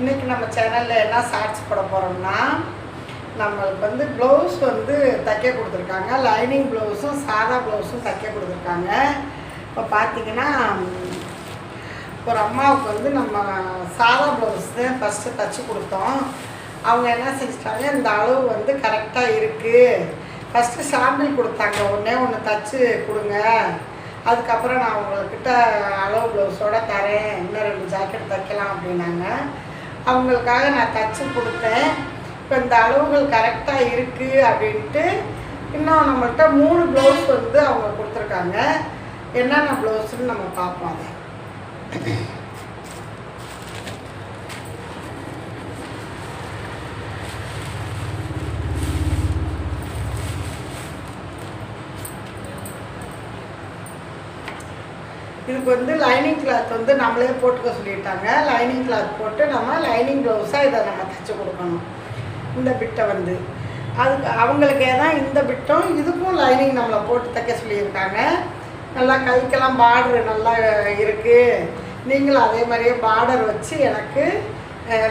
இன்றைக்கி நம்ம சேனலில் என்ன ஷார்ட்ஸ் போட போகிறோம்னா, நம்மளுக்கு வந்து ப்ளவுஸ் வந்து தைக்க கொடுத்துருக்காங்க. லைனிங் ப்ளவுஸும் சாதா ப்ளவுஸும் தைக்க கொடுத்துருக்காங்க. இப்போ பார்த்திங்கன்னா, ஒரு அம்மாவுக்கு வந்து நம்ம சாதா ப்ளவுஸ் தான் ஃபஸ்ட்டு தைச்சி கொடுத்தோம். அவங்க என்ன செஞ்சிட்டாங்க, இந்த அளவு வந்து கரெக்டாக இருக்குது. ஃபஸ்ட்டு சாம்பிள் கொடுத்தாங்க, ஒன்று தைச்சி கொடுங்க, அதுக்கப்புறம் நான் உங்கள்கிட்ட அளவு ப்ளவுஸோடு தரேன், இன்னும் 2 ஜாக்கெட் தைக்கலாம் அப்படின்னாங்க. அவங்களுக்காக நான் தைச்சி கொடுத்தேன். இப்போ இந்த அளவுகள் கரெக்டாக இருக்குது அப்படின்ட்டு இன்னும் நம்மள்கிட்ட 3 ப்ளவுஸ் வந்து அவங்க கொடுத்துருக்காங்க. என்னென்ன ப்ளவுஸ்ன்னு நம்ம பார்ப்போம். அதை இதுக்கு வந்து லைனிங் கிளாத் வந்து நம்மளே போட்டுக்க சொல்லிட்டாங்க. லைனிங் கிளாத் போட்டு நம்ம லைனிங் ப்ளவுஸாக இதை நம்ம தைச்சி கொடுக்கணும். இந்த பிட்டை வந்து அதுக்கு அவங்களுக்கே தான் இந்த பிட்டும் இதுக்கும் லைனிங் நம்மளை போட்டு தைக்க சொல்லியிருக்காங்க. நல்லா கைக்கெல்லாம் பார்டரு நல்லா இருக்குது. நீங்களும் அதே மாதிரியே பார்டர் வச்சு எனக்கு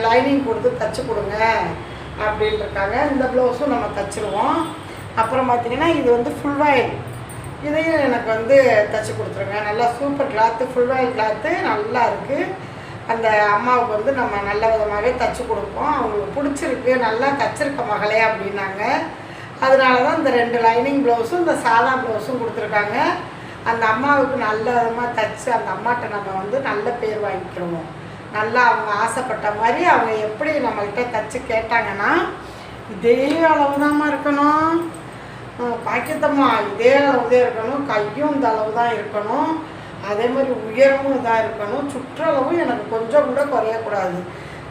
லைனிங் கொடுத்து தைச்சி கொடுங்க அப்படின்ட்டுருக்காங்க. இந்த ப்ளவுஸும் நம்ம தைச்சிருவோம். அப்புறம் பார்த்திங்கன்னா, இது வந்து ஃபுல் வாயில், இதையும் எனக்கு வந்து தைச்சி கொடுத்துருங்க. நல்லா சூப்பர் கிளாத்து, ஃபுல் வாயில் கிளாத்து நல்லா இருக்குது. அந்த அம்மாவுக்கு வந்து நம்ம நல்ல விதமாகவே தைச்சி கொடுப்போம். அவங்களுக்கு பிடிச்சிருக்கு, நல்லா தைச்சிருக்க மகளே அப்படின்னாங்க. அதனால தான் இந்த 2 லைனிங் ப்ளவுஸும் இந்த சாதா ப்ளவுஸும் கொடுத்துருக்காங்க. அந்த அம்மாவுக்கு நல்ல விதமாக தைச்சி அந்த அம்மாட்ட நம்ம வந்து நல்ல பேர் வாங்கிக்கிறோம். நல்லா அவங்க ஆசைப்பட்ட மாதிரி அவங்க எப்படி நம்மள்கிட்ட தைச்சி கேட்டாங்கன்னா, இதே அளவு தான்மா இருக்கணும், பாக்கியத்தம்மா இதே அளவு தான் இருக்கணும், கையும் இந்த அளவு தான் இருக்கணும், அதே மாதிரி உயரமும் இதாக இருக்கணும், சுற்றளவும் எனக்கு கொஞ்சம் கூட குறையக்கூடாது.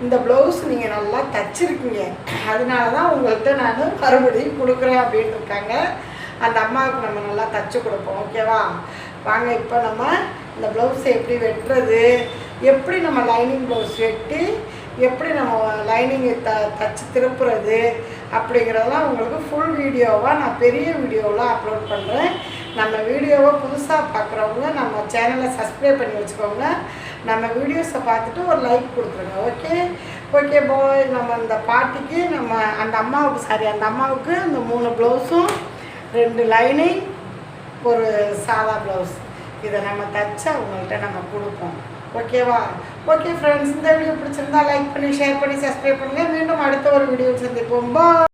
இந்த ப்ளவுஸ் நீங்கள் நல்லா தைச்சிருக்கீங்க, அதனால தான் உங்கள்கிட்ட நான் மறுபடியும் கொடுக்குறேன் அப்படின்ட்டு இருக்காங்க. அந்த அம்மாவுக்கு நம்ம நல்லா தைச்சி கொடுப்போம். ஓகேவா? வாங்க இப்போ நம்ம இந்த ப்ளவுஸை எப்படி வெட்டுறது, எப்படி நம்ம லைனிங் ப்ளவுஸ் வெட்டி எப்படி நம்ம லைனிங்கை தைச்சி திருப்புறது அப்படிங்கிறதெல்லாம் உங்களுக்கு ஃபுல் வீடியோவாக நான் பெரிய வீடியோவெலாம் அப்லோட் பண்ணுறேன். நம்ம வீடியோவை புதுசாக பார்க்குறவங்க நம்ம சேனலை சப்ஸ்கிரைப் பண்ணி வச்சுக்கோங்க. நம்ம வீடியோஸை பார்த்துட்டு ஒரு லைக் கொடுத்துருங்க. Okay bye. நம்ம இந்த பாட்டிக்கு நம்ம அந்த அம்மாவுக்கு அந்த 3 ப்ளவுஸும் 2 லைனிங் ஒரு சாதா ப்ளவுஸ் இதை நம்ம தைச்சி அவங்கள்ட்ட நம்ம கொடுப்போம். ஓகேவா? ஓகே ஃப்ரெண்ட்ஸ், இந்த வீடியோ பிடிச்சிருந்தா லைக் பண்ணி, ஷேர் பண்ணி, சப்ஸ்கிரைப் பண்ணுங்கள். மீண்டும் அடுத்த ஒரு வீடியோ சந்திப்போம். பாய்.